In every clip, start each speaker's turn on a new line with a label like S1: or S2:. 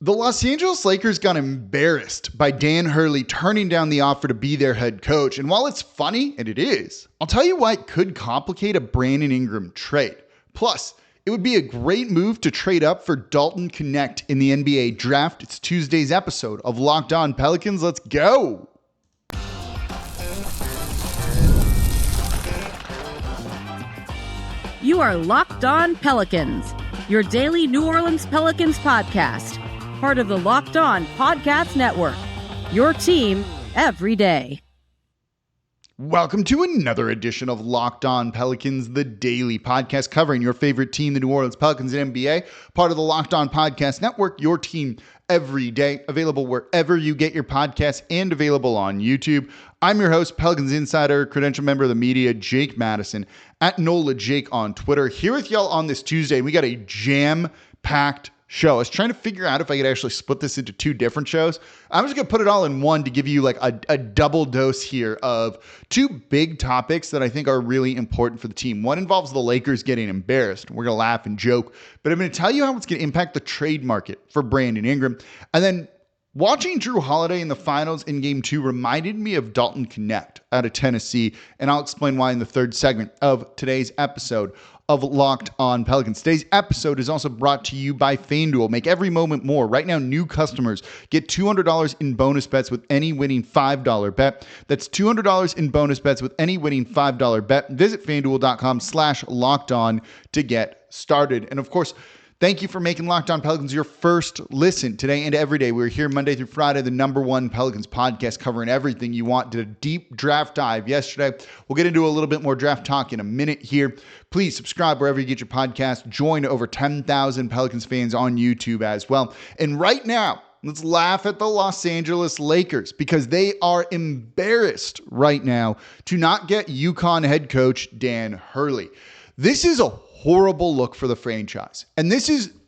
S1: The Los Angeles Lakers got embarrassed by Dan Hurley turning down the offer to be their head coach. And while it's funny, and it is, I'll tell you why it could complicate a Brandon Ingram trade. Plus, it would be a great move to trade up for Dalton Knecht in the NBA draft. It's Tuesday's episode of Locked On Pelicans. Let's go.
S2: You are Locked On Pelicans, your daily New Orleans Pelicans podcast. Part of the Locked On Podcast Network, your team every day.
S1: Welcome to another edition of Locked On Pelicans, the daily podcast covering your favorite team, the New Orleans Pelicans and NBA. Part of the Locked On Podcast Network, your team every day. Available wherever you get your podcasts and available on YouTube. I'm your host, Pelicans Insider, credential member of the media, Jake Madison, at NOLA Jake on Twitter. Here with y'all on this Tuesday. We got a jam-packed show. I was trying to figure out if I could actually split this into two different shows. I'm just going to put it all in one to give you like a double dose here of two big topics that I think are really important for the team. One involves the Lakers getting embarrassed. We're going to laugh and joke, but I'm going to tell you how it's going to impact the trade market for Brandon Ingram. And then watching Jrue Holiday in the finals in Game 2 reminded me of Dalton Knecht out of Tennessee, and I'll explain why in the third segment of today's episode of Locked On Pelicans. Today's episode is also brought to you by FanDuel. Make every moment more. Right now, new customers get $200 in bonus bets with any winning $5 bet. That's $200 in bonus bets with any winning $5 bet. Visit FanDuel.com/LockedOn to get started. And of course, thank you for making Locked On Pelicans your first listen today and every day. We're here Monday through Friday, the #1 Pelicans podcast covering everything you want. Did a deep draft dive yesterday. We'll get into a little bit more draft talk in a minute here. Please subscribe wherever you get your podcast. Join over 10,000 Pelicans fans on YouTube as well. And right now, let's laugh at the Los Angeles Lakers because they are embarrassed right now to not get UConn head coach Dan Hurley. This is a horrible look for the franchise. And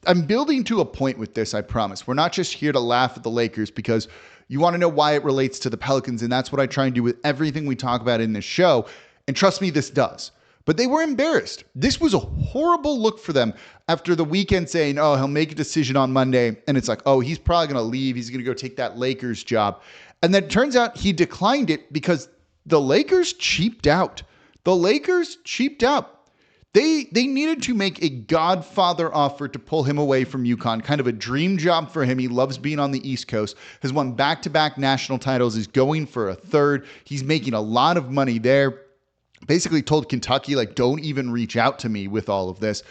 S1: I'm building to a point with this, I promise. We're not just here to laugh at the Lakers because you want to know why it relates to the Pelicans, and that's what I try and do with everything we talk about in this show. And trust me, this does. But they were embarrassed. This was a horrible look for them after the weekend saying, oh, he'll make a decision on Monday. And it's like, oh, he's probably going to leave. He's going to go take that Lakers job. And then it turns out he declined it because the Lakers cheaped out. The Lakers cheaped out. They needed to make a Godfather offer to pull him away from UConn, kind of a dream job for him. He loves being on the East Coast, has won back-to-back national titles, is going for a third. He's making a lot of money there. Basically told Kentucky, like, don't even reach out to me with all of this.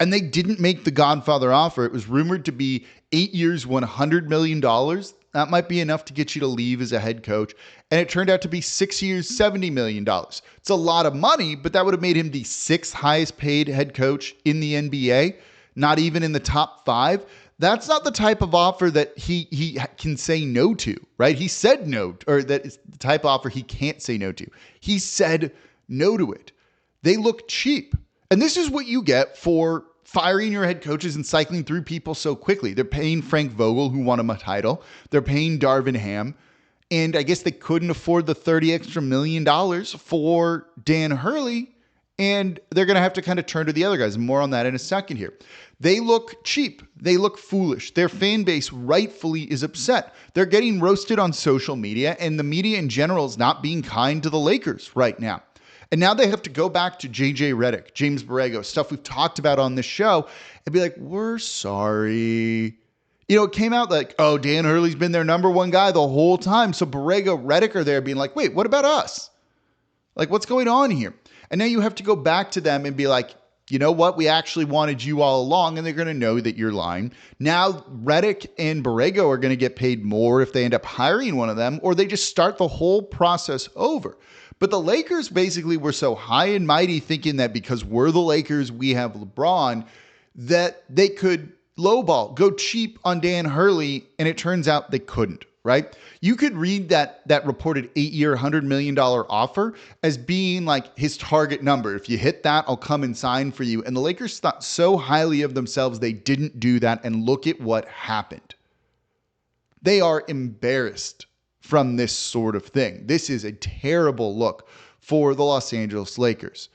S1: And they didn't make the Godfather offer. It was rumored to be 8 years, $100 million. That might be enough to get you to leave as a head coach. And it turned out to be 6 years, $70 million. It's a lot of money, but that would have made him the sixth highest paid head coach in the NBA, not even in the top 5. That's not the type of offer that he can say no to, right? He said no, or that is the type of offer he can't say no to. He said no to it. They look cheap. And this is what you get for firing your head coaches and cycling through people so quickly. They're paying Frank Vogel, who won him a title. They're paying Darvin Ham. And I guess they couldn't afford the $30 extra million for Dan Hurley. And they're going to have to kind of turn to the other guys. More on that in a second here. They look cheap. They look foolish. Their fan base rightfully is upset. They're getting roasted on social media, and the media in general is not being kind to the Lakers right now. And now they have to go back to JJ Redick, James Borrego, stuff we've talked about on this show, and be like, we're sorry. You know, it came out like, oh, Dan Hurley's been their #1 guy the whole time. So Borrego, Redick are there being like, wait, what about us? Like, what's going on here? And now you have to go back to them and be like, you know what? We actually wanted you all along, and they're going to know that you're lying. Now, Redick and Borrego are going to get paid more if they end up hiring one of them, or they just start the whole process over. But the Lakers basically were so high and mighty thinking that because we're the Lakers, we have LeBron, that they could lowball, go cheap on Dan Hurley, and it turns out they couldn't, right? You could read that reported 8-year, $100 million offer as being like his target number. If you hit that, I'll come and sign for you. And the Lakers thought so highly of themselves, they didn't do that. And look at what happened. They are embarrassed from this sort of thing. This is a terrible look for the Los Angeles Lakers.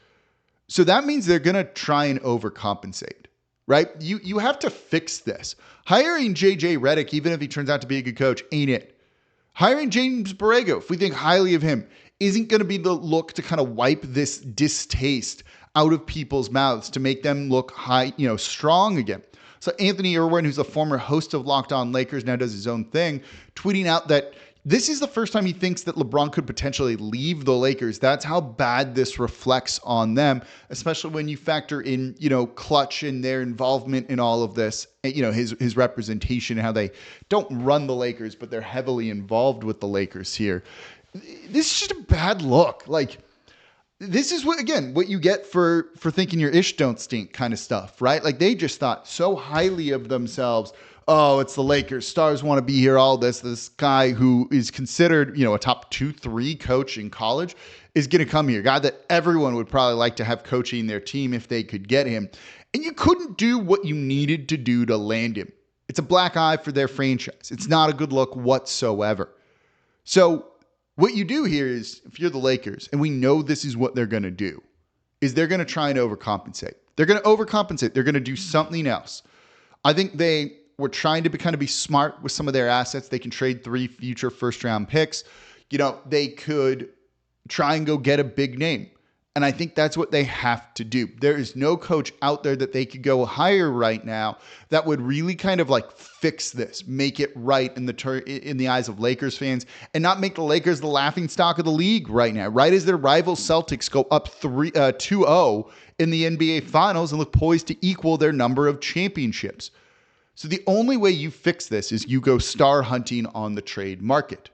S1: So that means they're going to try and overcompensate. right? You have to fix this. Hiring JJ Redick, even if he turns out to be a good coach, ain't it. Hiring James Borrego, if we think highly of him, isn't going to be the look to kind of wipe this distaste out of people's mouths to make them look strong again. So Anthony Irwin, who's a former host of Locked On Lakers, now does his own thing, tweeting out that this is the first time he thinks that LeBron could potentially leave the Lakers. That's how bad this reflects on them, especially when you factor in, Clutch and their involvement in all of this, his representation and how they don't run the Lakers, but they're heavily involved with the Lakers here. This is just a bad look. Like, this is what you get for thinking your ish don't stink kind of stuff, right? Like, they just thought so highly of themselves. Oh, it's the Lakers. Stars want to be here. All this guy who is considered, a top 2-3 coach in college is going to come here. A guy that everyone would probably like to have coaching their team if they could get him. And you couldn't do what you needed to do to land him. It's a black eye for their franchise. It's not a good look whatsoever. So what you do here is, if you're the Lakers, and we know this is what they're going to do, is they're going to try and overcompensate. They're going to overcompensate. They're going to do something else. I think they were trying to be smart with some of their assets. They can trade 3 future first-round picks. They could try and go get a big name. And I think that's what they have to do. There is no coach out there that they could go hire right now that would really kind of fix this, make it right in the eyes of Lakers fans, and not make the Lakers the laughing stock of the league right now. Right as their rival Celtics go up 2-0 in the NBA Finals and look poised to equal their number of championships. So the only way you fix this is you go star hunting on the trade market.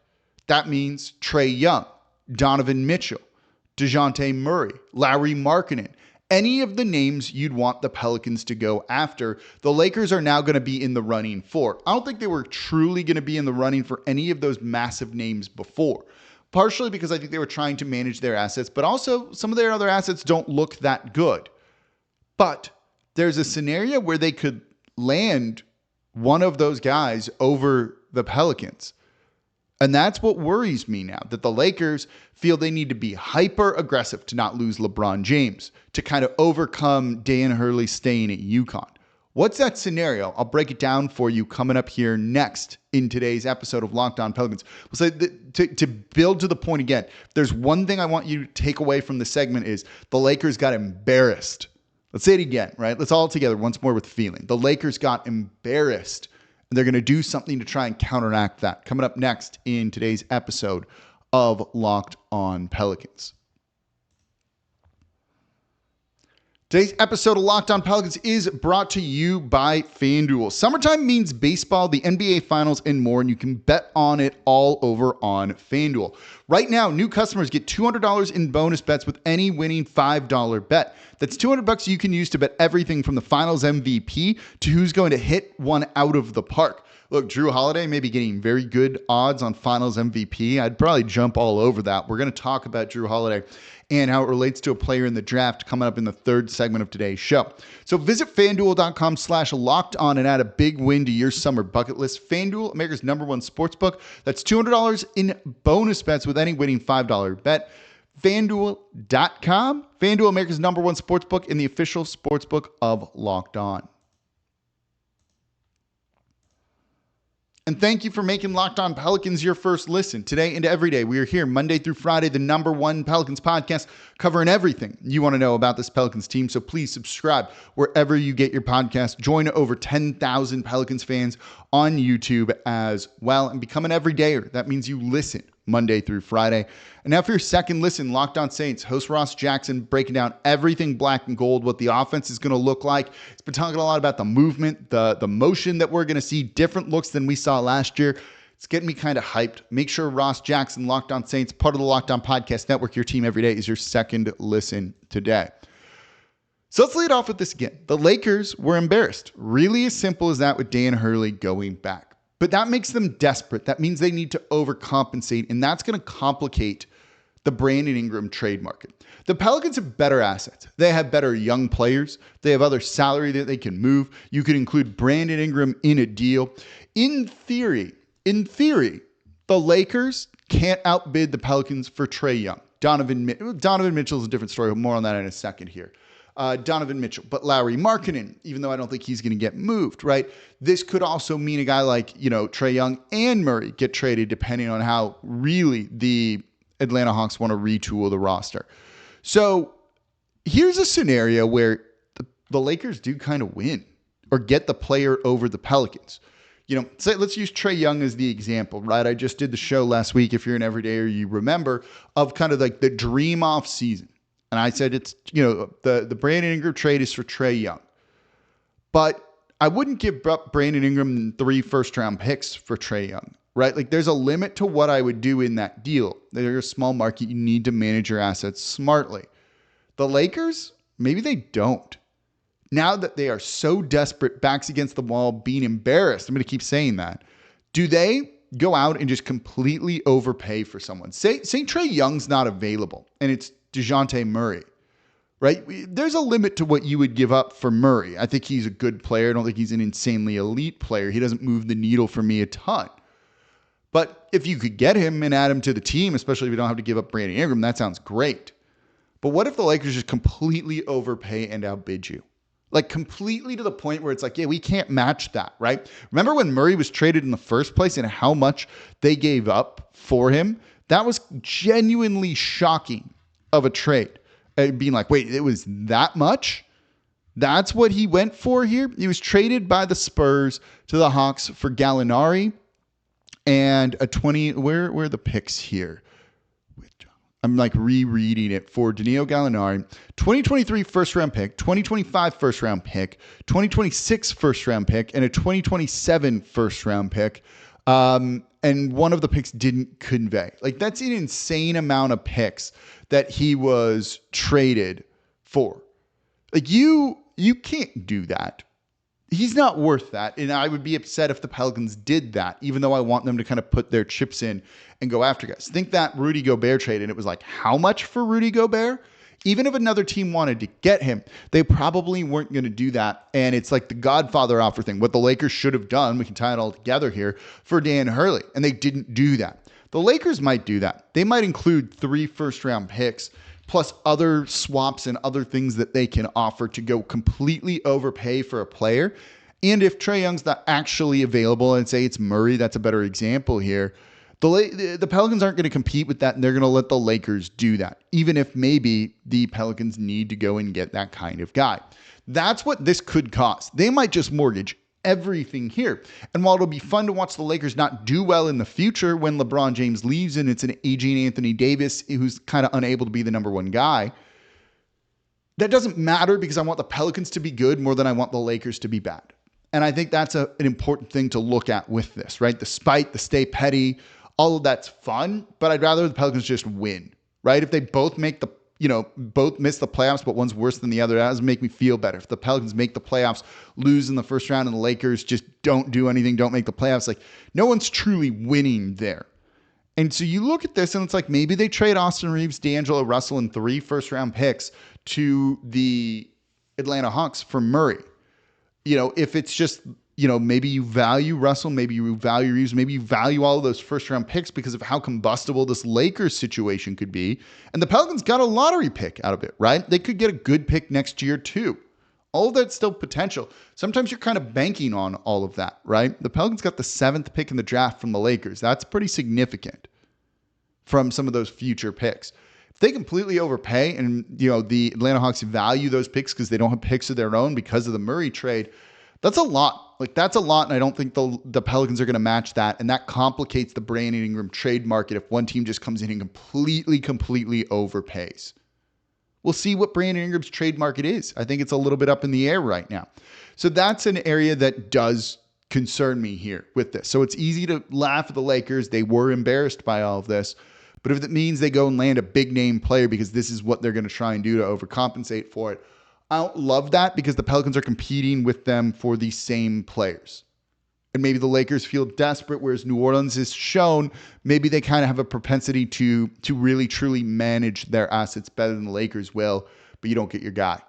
S1: That means Trae Young, Donovan Mitchell, DeJounte Murray, Lauri Markkanen, any of the names you'd want the Pelicans to go after, the Lakers are now going to be in the running for. I don't think they were truly going to be in the running for any of those massive names before. Partially because I think they were trying to manage their assets, but also some of their other assets don't look that good. But there's a scenario where they could land one of those guys over the Pelicans. And that's what worries me now, that the Lakers feel they need to be hyper aggressive to not lose LeBron James, to kind of overcome Dan Hurley staying at UConn. What's that scenario? I'll break it down for you coming up here next in today's episode of Locked On Pelicans. So to build to the point again, there's one thing I want you to take away from the segment is the Lakers got embarrassed. Let's say it again, right? Let's all together once more with feeling. The Lakers got embarrassed, and they're going to do something to try and counteract that. Coming up next in today's episode of Locked On Pelicans. Today's episode of Locked On Pelicans is brought to you by FanDuel. Summertime means baseball, the NBA Finals, and more, and you can bet on it all over on FanDuel. Right now, new customers get $200 in bonus bets with any winning $5 bet. That's $200 you can use to bet everything from the Finals MVP to who's going to hit one out of the park. Look, Drew Holiday may be getting very good odds on Finals MVP. I'd probably jump all over that. We're going to talk about Drew Holiday and how it relates to a player in the draft coming up in the third segment of today's show. So visit FanDuel.com/lockedon and add a big win to your summer bucket list. FanDuel, America's #1 sportsbook. That's $200 in bonus bets with any winning $5 bet. FanDuel.com. FanDuel, America's #1 sportsbook and the official sportsbook of Locked On. And thank you for making Locked On Pelicans your first listen. Today and every day, we are here Monday through Friday, the #1 Pelicans podcast, covering everything you want to know about this Pelicans team. So please subscribe wherever you get your podcast. Join over 10,000 Pelicans fans on YouTube as well and become an everydayer. That means you listen Monday through Friday. And now for your second listen, Locked On Saints, host Ross Jackson breaking down everything black and gold, what the offense is going to look like. He's been talking a lot about the movement, the motion that we're going to see, different looks than we saw last year. It's getting me kind of hyped. Make sure Ross Jackson, Locked On Saints, part of the Locked On Podcast Network, your team every day, is your second listen today. So let's lead off with this again. The Lakers were embarrassed. Really as simple as that with Dan Hurley going back. But that makes them desperate. That means they need to overcompensate, and that's going to complicate the Brandon Ingram trade market. The Pelicans have better assets. They have better young players. They have other salary that they can move. You could include Brandon Ingram in a deal. In theory, the Lakers can't outbid the Pelicans for Trae Young. Donovan Mitchell is a different story. More on that in a second here. Donovan Mitchell, but Lauri Markkanen, even though I don't think he's going to get moved, right? This could also mean a guy like, Trae Young and Murray get traded depending on how really the Atlanta Hawks want to retool the roster. So here's a scenario where the Lakers do kind of win or get the player over the Pelicans. Say, let's use Trae Young as the example, right? I just did the show last week, if you're an everydayer, you remember, of kind of like the dream off season. And I said it's, the Brandon Ingram trade is for Trae Young. But I wouldn't give up Brandon Ingram 3 first-round picks for Trae Young, right? Like there's a limit to what I would do in that deal. They're a small market. You need to manage your assets smartly. The Lakers, maybe they don't. Now that they are so desperate, backs against the wall, being embarrassed, I'm going to keep saying that. Do they go out and just completely overpay for someone? Say Trae Young's not available and it's DeJounte Murray, right? There's a limit to what you would give up for Murray. I think he's a good player. I don't think he's an insanely elite player. He doesn't move the needle for me a ton. But if you could get him and add him to the team, especially if you don't have to give up Brandon Ingram, that sounds great. But what if the Lakers just completely overpay and outbid you? Like completely to the point where it's like, yeah, we can't match that, right? Remember when Murray was traded in the first place and how much they gave up for him? That was genuinely shocking of a trade. Being like, wait, it was that much? That's what he went for here? He was traded by the Spurs to the Hawks for Gallinari and a 20, where are the picks here? I'm like rereading it for Danilo Gallinari, 2023 first round pick, 2025 first round pick, 2026 first round pick, and a 2027 first round pick. And one of the picks didn't convey. Like that's an insane amount of picks that he was traded for. Like you can't do that. He's not worth that. And I would be upset if the Pelicans did that, even though I want them to kind of put their chips in and go after guys. Think that Rudy Gobert trade, and it was like, how much for Rudy Gobert? Even if another team wanted to get him, they probably weren't going to do that. And it's like the Godfather offer thing. What the Lakers should have done, we can tie it all together here, for Dan Hurley. And they didn't do that. The Lakers might do that. They might include 3 first-round picks plus other swaps and other things that they can offer to go completely overpay for a player. And if Trae Young's not actually available, and say it's Murray, that's a better example here, the Pelicans aren't going to compete with that, and they're going to let the Lakers do that, even if maybe the Pelicans need to go and get that kind of guy. That's what this could cost. They might just mortgage everything here. And while it'll be fun to watch the Lakers not do well in the future when LeBron James leaves and it's an aging Anthony Davis who's kind of unable to be the number one guy, that doesn't matter because I want the Pelicans to be good more than I want the Lakers to be bad. And I think that's an important thing to look at with this, right? The spite, the stay petty, all of that's fun, but I'd rather the Pelicans just win, right? If they both make both miss the playoffs, but one's worse than the other, that doesn't make me feel better. If the Pelicans make the playoffs, lose in the first round, and the Lakers just don't do anything, don't make the playoffs, like no one's truly winning there. And so you look at this and it's like maybe they trade Austin Reeves, D'Angelo Russell, and 3 first-round picks to the Atlanta Hawks for Murray. If it's just, maybe you value Russell, maybe you value Reeves, maybe you value all of those first-round picks because of how combustible this Lakers situation could be. And the Pelicans got a lottery pick out of it, right? They could get a good pick next year too. All of that's still potential. Sometimes you're kind of banking on all of that, right? The Pelicans got the 7th pick in the draft from the Lakers. That's pretty significant from some of those future picks. If they completely overpay and, the Atlanta Hawks value those picks because they don't have picks of their own because of the Murray trade, that's a lot. Like that's a lot. And I don't think the Pelicans are going to match that. And that complicates the Brandon Ingram trade market if one team just comes in and completely overpays. We'll see what Brandon Ingram's trade market is. I think it's a little bit up in the air right now. So that's an area that does concern me here with this. So it's easy to laugh at the Lakers. They were embarrassed by all of this. But if it means they go and land a big name player because this is what they're going to try and do to overcompensate for it, I don't love that because the Pelicans are competing with them for the same players. And maybe the Lakers feel desperate, whereas New Orleans has shown maybe they kind of have a propensity to really, truly manage their assets better than the Lakers will, but you don't get your guy.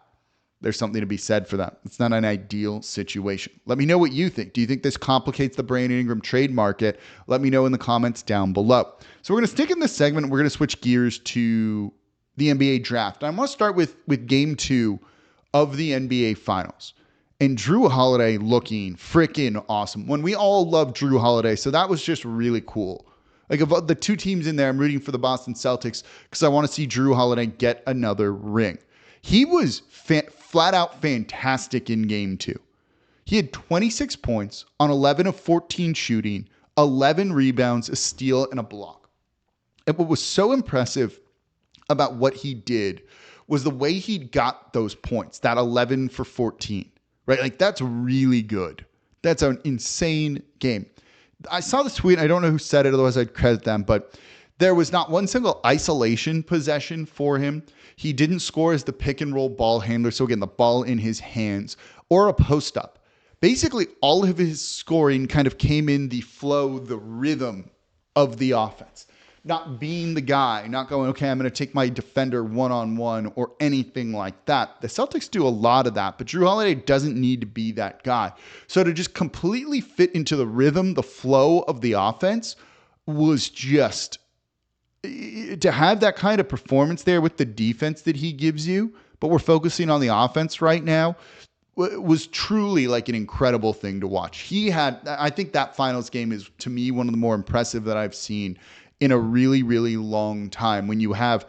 S1: There's something to be said for that. It's not an ideal situation. Let me know what you think. Do you think this complicates the Brandon Ingram trade market? Let me know in the comments down below. So we're going to stick in this segment. We're going to switch gears to the NBA draft. I want to start with game 2 of the NBA Finals. And Drew Holiday looking freaking awesome. When we all love Drew Holiday, so that was just really cool. Like, of the two teams in there, I'm rooting for the Boston Celtics because I want to see Drew Holiday get another ring. He was flat out fantastic in game 2. He had 26 points on 11 of 14 shooting, 11 rebounds, a steal, and a block. And what was so impressive about what he did was the way he got those points, that 11 for 14. Right? Like, that's really good. That's an insane game. I saw the tweet. I don't know who said it, otherwise I'd credit them, but there was not one single isolation possession for him. He didn't score as the pick and roll ball handler. So again, the ball in his hands or a post up. Basically, all of his scoring kind of came in the flow, the rhythm of the offense. Not being the guy, not going, okay, I'm going to take my defender one-on-one or anything like that. The Celtics do a lot of that, but Drew Holiday doesn't need to be that guy. So to just completely fit into the rhythm, the flow of the offense was just, to have that kind of performance there with the defense that he gives you, but we're focusing on the offense right now, was truly like an incredible thing to watch. I think that finals game is, to me, one of the more impressive that I've seen in a really, really long time, when you have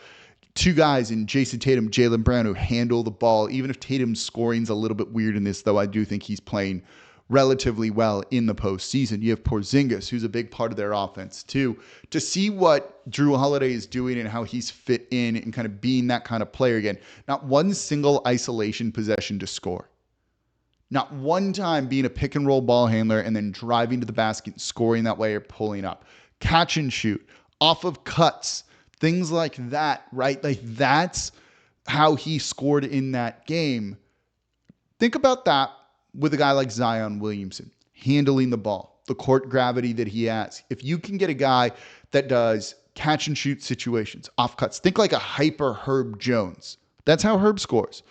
S1: two guys in Jason Tatum, Jaylen Brown, who handle the ball. Even if Tatum's scoring's a little bit weird in this, though, I do think he's playing relatively well in the postseason. You have Porzingis, who's a big part of their offense too. To see what Drew Holiday is doing and how he's fit in and kind of being that kind of player again. Not one single isolation possession to score. Not one time being a pick and roll ball handler and then driving to the basket, scoring that way or pulling up. Catch and shoot. Off of cuts, things like that, right? Like, that's how he scored in that game. Think about that with a guy like Zion Williamson, handling the ball, the court gravity that he has. If you can get a guy that does catch and shoot situations, off cuts, think like a hyper Herb Jones. That's how Herb scores.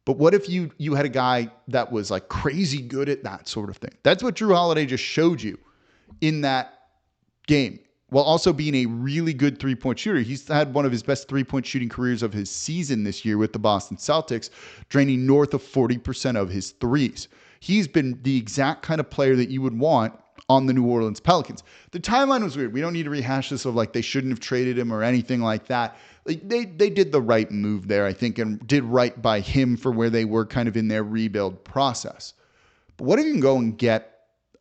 S1: But what if you had a guy that was like crazy good at that sort of thing? That's what Drew Holiday just showed you in that game, while also being a really good three-point shooter. He's had one of his best three-point shooting careers of his season this year with the Boston Celtics, draining north of 40% of his threes. He's been the exact kind of player that you would want on the New Orleans Pelicans. The timeline was weird. We don't need to rehash this of like they shouldn't have traded him or anything like that. Like, they did the right move there, I think, and did right by him for where they were kind of in their rebuild process. But what if you can go and get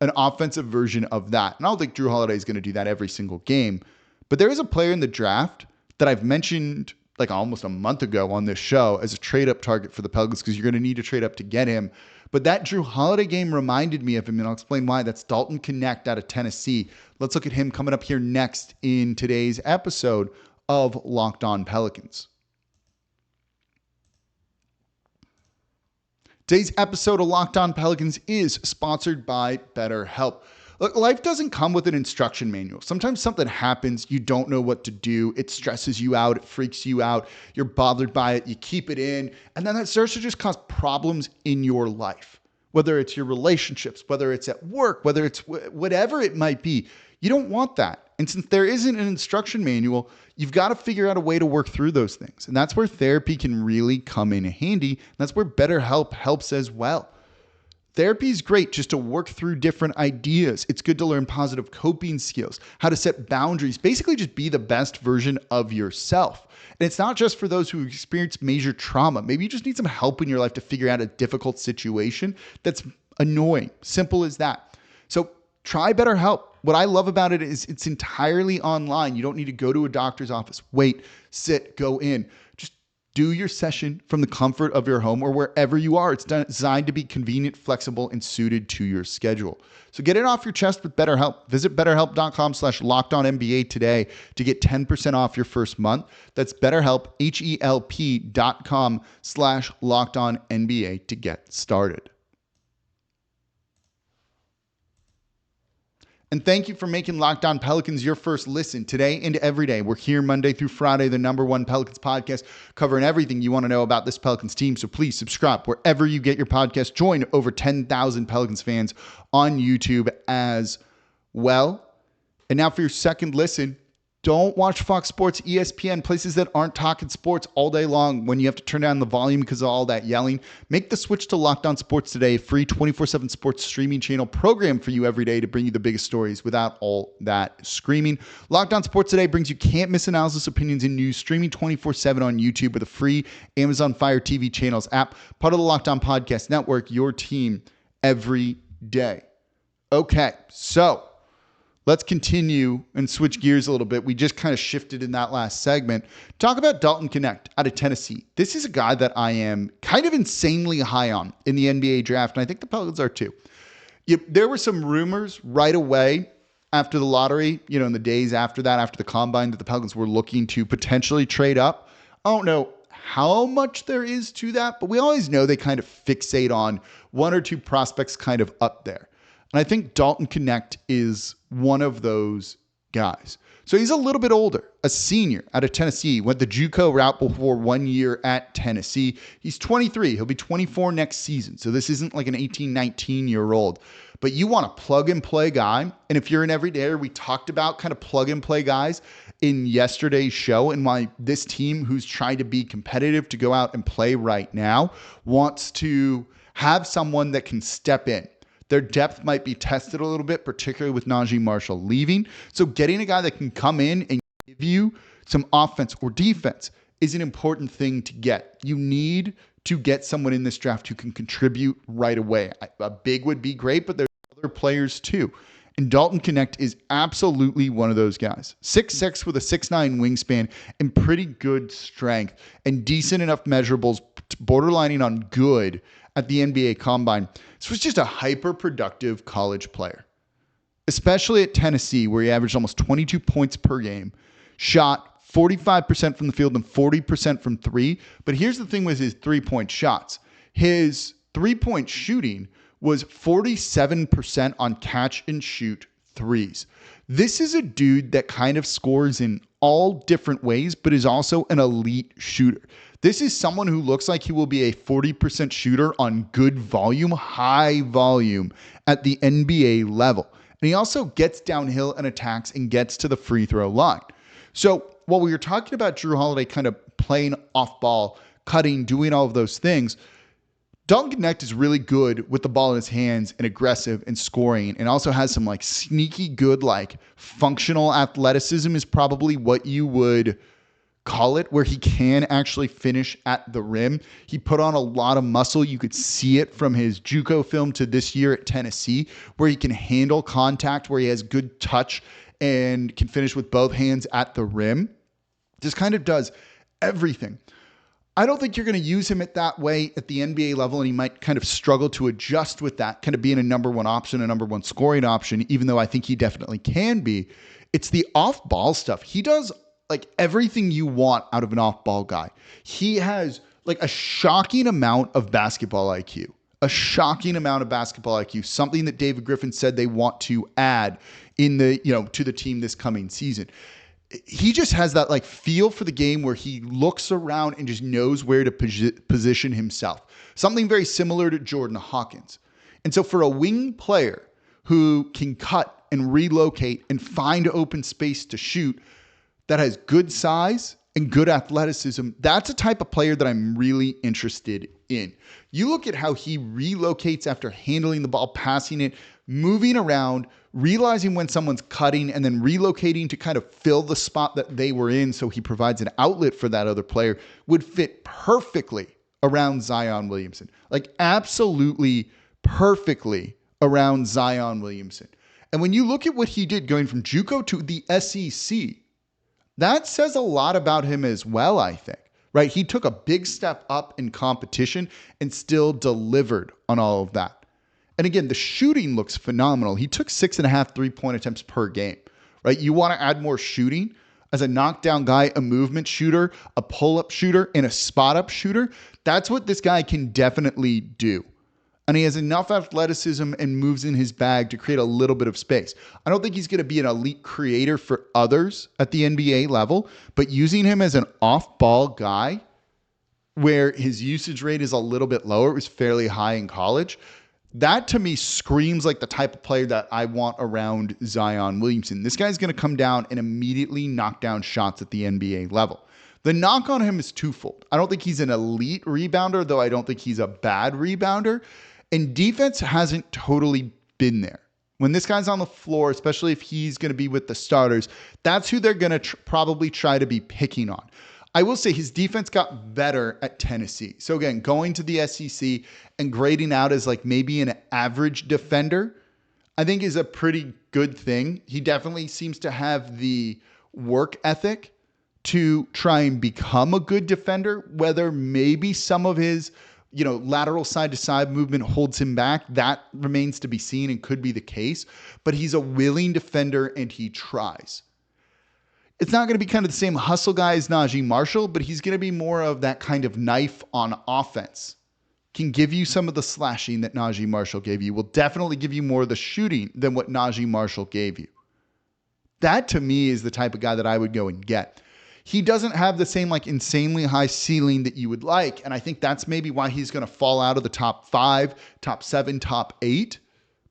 S1: an offensive version of that? And I don't think Drew Holiday is going to do that every single game, but there is a player in the draft that I've mentioned like almost a month ago on this show as a trade-up target for the Pelicans, because you're going to need to trade up to get him. But that Drew Holiday game reminded me of him, and I'll explain why. That's Dalton Knecht out of Tennessee. Let's look at him coming up here next in today's episode of Locked On Pelicans. Today's episode of Locked On Pelicans is sponsored by BetterHelp. Look, life doesn't come with an instruction manual. Sometimes something happens, you don't know what to do, it stresses you out, it freaks you out, you're bothered by it, you keep it in, and then that starts to just cause problems in your life. Whether it's your relationships, whether it's at work, whether it's whatever it might be, you don't want that. And since there isn't an instruction manual, you've got to figure out a way to work through those things. And that's where therapy can really come in handy. And that's where BetterHelp helps as well. Therapy is great just to work through different ideas. It's good to learn positive coping skills, how to set boundaries, basically just be the best version of yourself. And it's not just for those who experience major trauma. Maybe you just need some help in your life to figure out a difficult situation that's annoying. Simple as that. So try BetterHelp. What I love about it is it's entirely online. You don't need to go to a doctor's office, wait, sit, go in. Just do your session from the comfort of your home or wherever you are. It's designed to be convenient, flexible, and suited to your schedule. So get it off your chest with BetterHelp. Visit BetterHelp.com/LockedOnNBA today to get 10% off your first month. That's BetterHelp, HELP.com/LockedOnNBA to get started. And thank you for making Locked On Pelicans your first listen today and every day. We're here Monday through Friday, the #1 Pelicans podcast, covering everything you want to know about this Pelicans team. So please subscribe wherever you get your podcast. Join over 10,000 Pelicans fans on YouTube as well. And now for your second listen, Don't watch Fox Sports, ESPN, places that aren't talking sports all day long when you have to turn down the volume because of all that yelling. Make the switch to Locked On Sports Today, a free 24/7 sports streaming channel program for you every day to bring you the biggest stories without all that screaming. Locked On Sports Today brings you can't miss analysis, opinions, and news streaming 24/7 on YouTube with a free Amazon Fire TV channels app, part of the Locked On Podcast Network, your team every day. Okay, so let's continue and switch gears a little bit. We just kind of shifted in that last segment. Talk about Dalton Knecht out of Tennessee. This is a guy that I am kind of insanely high on in the NBA draft, and I think the Pelicans are too. There were some rumors right away after the lottery, in the days after that, after the combine, that the Pelicans were looking to potentially trade up. I don't know how much there is to that, but we always know they kind of fixate on one or two prospects kind of up there. And I think Dalton Knecht is one of those guys. So he's a little bit older, a senior out of Tennessee, went the JUCO route before 1 year at Tennessee. He's 23. He'll be 24 next season. So this isn't like an 18, 19-year-old. But you want a plug-and-play guy. And if you're an everydayer, we talked about kind of plug-and-play guys in yesterday's show and why this team, who's trying to be competitive to go out and play right now, wants to have someone that can step in. Their depth might be tested a little bit, particularly with Najee Marshall leaving. So getting a guy that can come in and give you some offense or defense is an important thing to get. You need to get someone in this draft who can contribute right away. A big would be great, but there's other players too. And Dalton Knecht is absolutely one of those guys. 6'6" with a 6'9" wingspan and pretty good strength and decent enough measurables, borderlining on good at the NBA Combine. This was just a hyper-productive college player, especially at Tennessee, where he averaged almost 22 points per game, shot 45% from the field and 40% from three. But here's the thing with his three-point shots. His three-point shooting was 47% on catch-and-shoot threes. This is a dude that kind of scores in all different ways, but is also an elite shooter. This is someone who looks like he will be a 40% shooter on good volume, high volume at the NBA level. And he also gets downhill and attacks and gets to the free throw line. So while we were talking about Jrue Holiday kind of playing off ball, cutting, doing all of those things, Dalton Knecht is really good with the ball in his hands and aggressive and scoring, and also has some like sneaky good, like functional athleticism is probably what you would call it, where he can actually finish at the rim. He put on a lot of muscle. You could see it from his JUCO film to this year at Tennessee, where he can handle contact, where he has good touch and can finish with both hands at the rim. Just kind of does everything. I don't think you're going to use him at that way at the NBA level, and he might kind of struggle to adjust with that, kind of being a number one option, a number one scoring option, even though I think he definitely can be. It's the off-ball stuff. He does like everything you want out of an off-ball guy. He has like a shocking amount of basketball IQ. Something that David Griffin said they want to add in the, to the team this coming season. He just has that like feel for the game where he looks around and just knows where to position himself. Something very similar to Jordan Hawkins. And so for a wing player who can cut and relocate and find open space to shoot, that has good size and good athleticism, that's a type of player that I'm really interested in. You look at how he relocates after handling the ball, passing it, moving around, realizing when someone's cutting, and then relocating to kind of fill the spot that they were in so he provides an outlet for that other player, would fit perfectly around Zion Williamson. Like absolutely perfectly around Zion Williamson. And when you look at what he did going from JUCO to the SEC, that says a lot about him as well, I think, right? He took a big step up in competition and still delivered on all of that. And again, the shooting looks phenomenal. He took 6.5 3-point attempts per game, right? You want to add more shooting as a knockdown guy, a movement shooter, a pull-up shooter, and a spot-up shooter. That's what this guy can definitely do. And he has enough athleticism and moves in his bag to create a little bit of space. I don't think he's going to be an elite creator for others at the NBA level, but using him as an off-ball guy where his usage rate is a little bit lower, it was fairly high in college, That to me screams like the type of player that I want around Zion Williamson. This guy's going to come down and immediately knock down shots at the NBA level. The knock on him is twofold. I don't think he's an elite rebounder, though I don't think he's a bad rebounder. And defense hasn't totally been there. When this guy's on the floor, especially if he's going to be with the starters, that's who they're going to probably try to be picking on. I will say his defense got better at Tennessee. So again, going to the SEC and grading out as like maybe an average defender, I think is a pretty good thing. He definitely seems to have the work ethic to try and become a good defender, whether maybe some of his, lateral side to side movement holds him back. That remains to be seen and could be the case, but he's a willing defender and he tries. It's not going to be kind of the same hustle guy as Najee Marshall, but he's going to be more of that kind of knife on offense. Can give you some of the slashing that Najee Marshall gave you. Will definitely give you more of the shooting than what Najee Marshall gave you. That to me is the type of guy that I would go and get. He doesn't have the same like insanely high ceiling that you would like. And I think that's maybe why he's going to fall out of the top 5, top 7, top 8.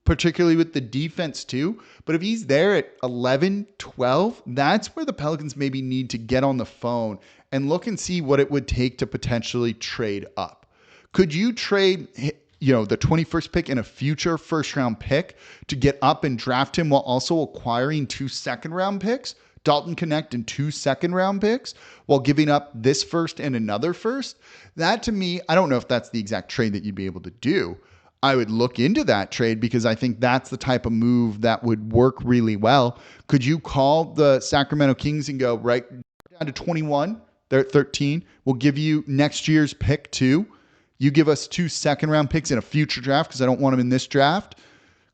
S1: Particularly with the defense too. But if he's there at 11, 12, that's where the Pelicans maybe need to get on the phone and look and see what it would take to potentially trade up. Could you trade, the 21st pick and a future first round pick to get up and draft him while also acquiring 2 second round picks? Dalton Knecht and 2 second round picks while giving up this first and another first? That to me, I don't know if that's the exact trade that you'd be able to do. I would look into that trade because I think that's the type of move that would work really well. Could you call the Sacramento Kings and go right down to 21? They're at 13. We'll give you next year's pick too. You give us 2 second round picks in a future draft because I don't want them in this draft.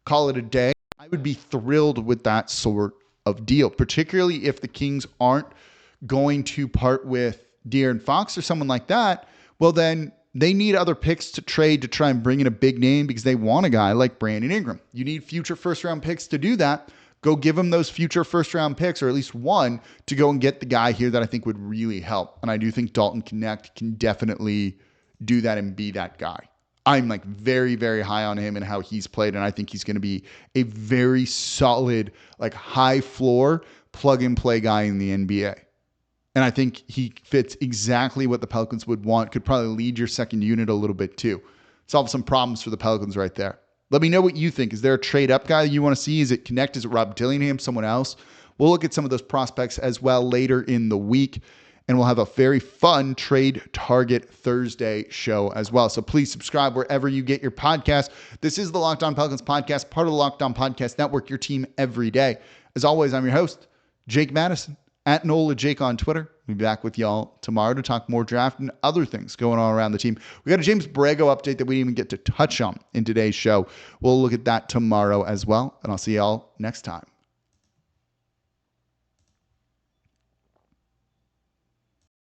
S1: Call it a day. I would be thrilled with that sort of deal, particularly if the Kings aren't going to part with De'Aaron Fox or someone like that. Well, then they need other picks to trade to try and bring in a big name because they want a guy like Brandon Ingram. You need future first-round picks to do that. Go give them those future first-round picks, or at least one, to go and get the guy here that I think would really help. And I do think Dalton Knecht can definitely do that and be that guy. I'm like very, very high on him and how he's played, and I think he's going to be a very solid, like high floor, plug-and-play guy in the NBA. And I think he fits exactly what the Pelicans would want. Could probably lead your second unit a little bit too. Solve some problems for the Pelicans right there. Let me know what you think. Is there a trade up guy you want to see? Is it Knecht? Is it Rob Dillingham? Someone else? We'll look at some of those prospects as well later in the week. And we'll have a very fun Trade Target Thursday show as well. So please subscribe wherever you get your podcast. This is the Locked On Pelicans podcast, part of the Locked On Podcast Network, your team every day. As always, I'm your host, Jake Madison. At Nola Jake on Twitter. We'll be back with y'all tomorrow to talk more draft and other things going on around the team. We got a James Borrego update that we didn't even get to touch on in today's show. We'll look at that tomorrow as well, and I'll see y'all next time.